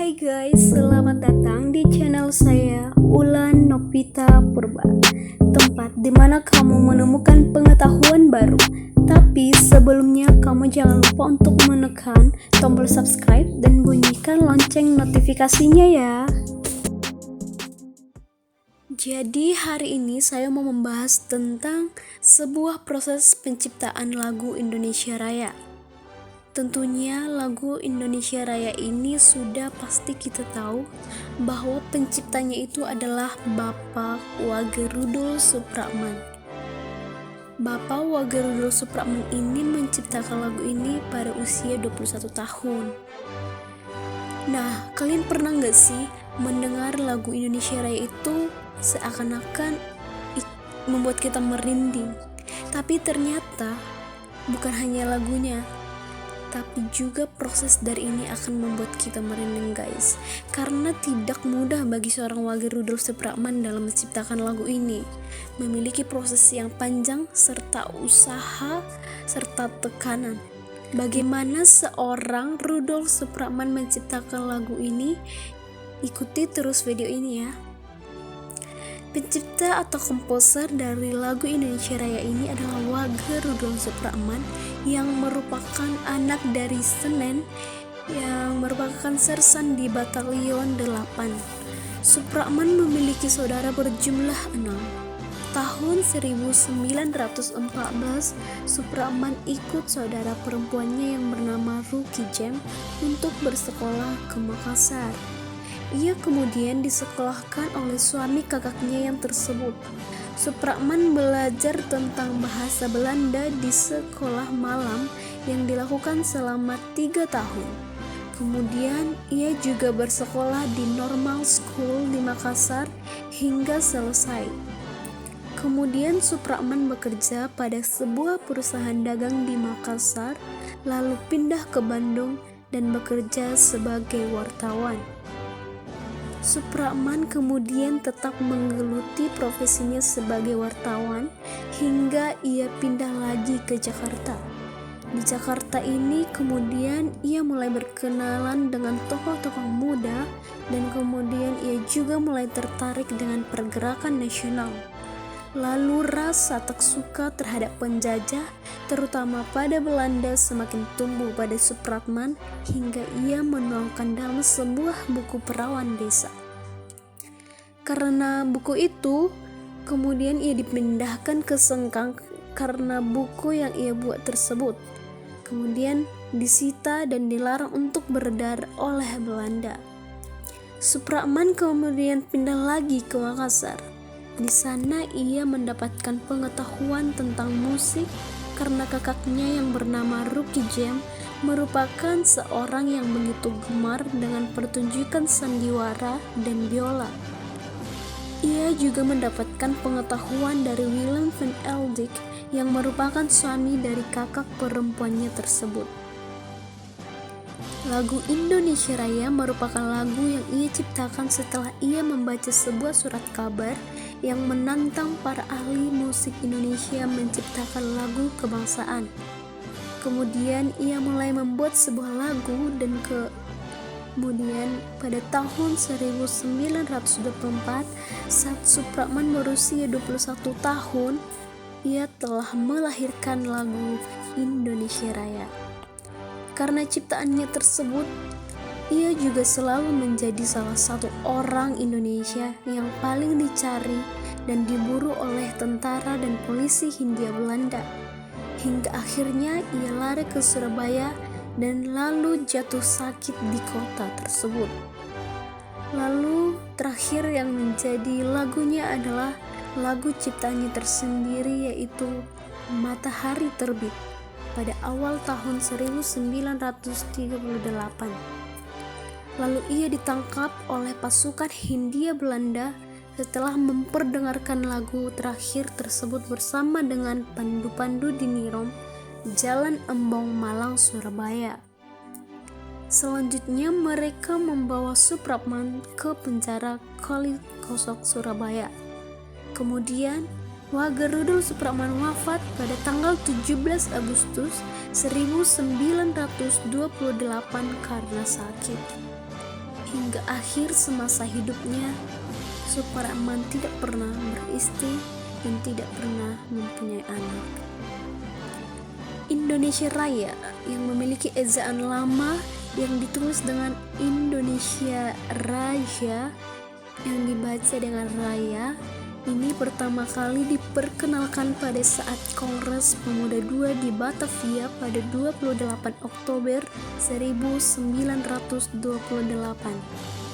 Hai guys, selamat datang di channel saya, Ulan Novita Purba, tempat dimana kamu menemukan pengetahuan baru. Tapi sebelumnya kamu jangan lupa untuk menekan tombol subscribe dan bunyikan lonceng notifikasinya ya. Jadi hari ini saya mau membahas tentang sebuah proses penciptaan lagu Indonesia Raya. Tentunya lagu Indonesia Raya ini sudah pasti kita tahu bahwa penciptanya itu adalah Bapak Wagerudul Supratman. Bapak Wagerudul Supratman ini menciptakan lagu ini pada usia 21 tahun. Nah, kalian pernah gak sih mendengar lagu Indonesia Raya itu seakan-akan membuat kita merinding? Tapi ternyata bukan hanya lagunya, tapi juga proses dari ini akan membuat kita merinding guys, karena tidak mudah bagi seorang Wagerudul Supratman dalam menciptakan lagu ini. Memiliki proses yang panjang serta usaha serta tekanan. Bagaimana seorang Rudolf Supratman menciptakan lagu ini? Ikuti terus video ini ya. Pencipta atau komposer dari lagu Indonesia Raya ini adalah Wagerudul Supratman yang merupakan anak dari Senen yang merupakan sersan di Batalion 8. Supratman memiliki saudara berjumlah 6. Tahun 1914, Supratman ikut saudara perempuannya yang bernama Ruki Jem untuk bersekolah ke Makassar. Ia kemudian disekolahkan oleh suami kakaknya yang tersebut. Supratman belajar tentang bahasa Belanda di sekolah malam yang dilakukan selama 3 tahun. Kemudian ia juga bersekolah di Normal School di Makassar hingga selesai. Kemudian Supratman bekerja pada sebuah perusahaan dagang di Makassar, lalu pindah ke Bandung dan bekerja sebagai wartawan. Supratman kemudian tetap menggeluti profesinya sebagai wartawan hingga ia pindah lagi ke Jakarta. Di Jakarta ini kemudian ia mulai berkenalan dengan tokoh-tokoh muda dan kemudian ia juga mulai tertarik dengan pergerakan nasional. Lalu rasa tak suka terhadap penjajah, terutama pada Belanda, semakin tumbuh pada Supratman hingga ia menuangkan dalam sebuah buku perawan desa. Karena buku itu, kemudian ia dipindahkan ke Sengkang karena buku yang ia buat tersebut kemudian disita dan dilarang untuk beredar oleh Belanda. Supratman kemudian pindah lagi ke Makassar. Di sana ia mendapatkan pengetahuan tentang musik karena kakaknya yang bernama Ruki Jem merupakan seorang yang begitu gemar dengan pertunjukan sandiwara dan biola. Ia juga mendapatkan pengetahuan dari Willem van Eldik yang merupakan suami dari kakak perempuannya tersebut. Lagu Indonesia Raya merupakan lagu yang ia ciptakan setelah ia membaca sebuah surat kabar yang menantang para ahli musik Indonesia menciptakan lagu kebangsaan. Kemudian ia mulai membuat sebuah lagu dan kemudian pada tahun 1924 saat Supratman berusia 21 tahun, ia telah melahirkan lagu Indonesia Raya. Karena ciptaannya tersebut, ia juga selalu menjadi salah satu orang Indonesia yang paling dicari dan diburu oleh tentara dan polisi Hindia Belanda. Hingga akhirnya ia lari ke Surabaya dan lalu jatuh sakit di kota tersebut. Lalu terakhir yang menjadi lagunya adalah lagu ciptaannya tersendiri, yaitu Matahari Terbit pada awal tahun 1938. Lalu ia ditangkap oleh pasukan Hindia Belanda setelah memperdengarkan lagu terakhir tersebut bersama dengan pandu-pandu di Nirom, Jalan Embong, Malang, Surabaya. Selanjutnya mereka membawa Supratman ke penjara Kalikosok, Surabaya. Kemudian Wagerudul Supratman wafat pada tanggal 17 Agustus 1928 karena sakit. hingga akhir semasa hidupnya, Supratman tidak pernah beristri dan tidak pernah mempunyai anak. Indonesia Raya yang memiliki ejaan lama yang ditulis dengan Indonesia Raja yang dibaca dengan Raya ini pertama kali diperkenalkan pada saat Kongres Pemuda II di Batavia pada 28 Oktober 1928.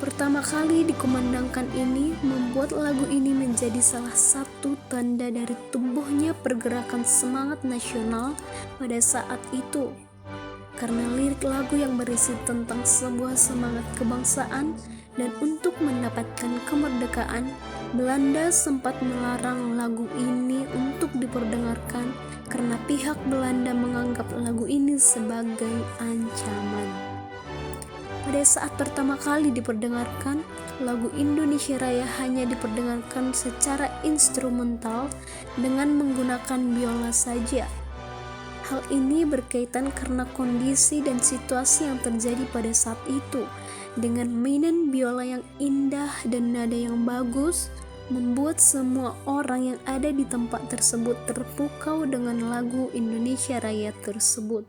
Pertama kali dikumandangkan ini membuat lagu ini menjadi salah satu tanda dari tumbuhnya pergerakan semangat nasional pada saat itu. Karena lirik lagu yang berisi tentang sebuah semangat kebangsaan dan untuk mendapatkan kemerdekaan, Belanda sempat melarang lagu ini untuk diperdengarkan karena pihak Belanda menganggap lagu ini sebagai ancaman. Pada saat pertama kali diperdengarkan, lagu Indonesia Raya hanya diperdengarkan secara instrumental dengan menggunakan biola saja. Hal ini berkaitan karena kondisi dan situasi yang terjadi pada saat itu. Dengan mainan biola yang indah dan nada yang bagus, membuat semua orang yang ada di tempat tersebut terpukau dengan lagu Indonesia Raya tersebut.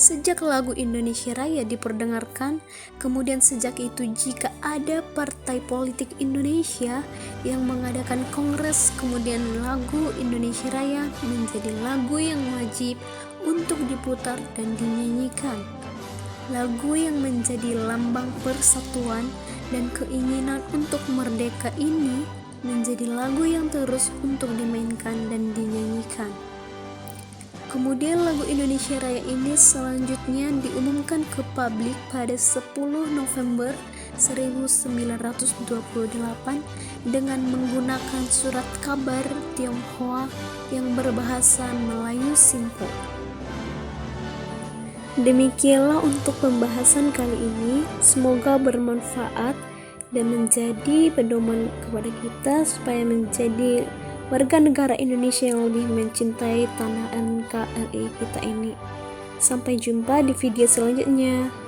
Sejak lagu Indonesia Raya diperdengarkan, kemudian sejak itu jika ada partai politik Indonesia yang mengadakan kongres, kemudian lagu Indonesia Raya menjadi lagu yang wajib untuk diputar dan dinyanyikan. Lagu yang menjadi lambang persatuan dan keinginan untuk merdeka ini menjadi lagu yang terus untuk dimainkan dan dinyanyikan. Kemudian lagu Indonesia Raya ini selanjutnya diumumkan ke publik pada 10 November 1928 dengan menggunakan surat kabar Tionghoa yang berbahasa Melayu Simpo. Demikianlah untuk pembahasan kali ini, semoga bermanfaat dan menjadi pedoman kepada kita supaya menjadi warga negara Indonesia yang lebih mencintai tanah NKRI kita ini. Sampai jumpa di video selanjutnya.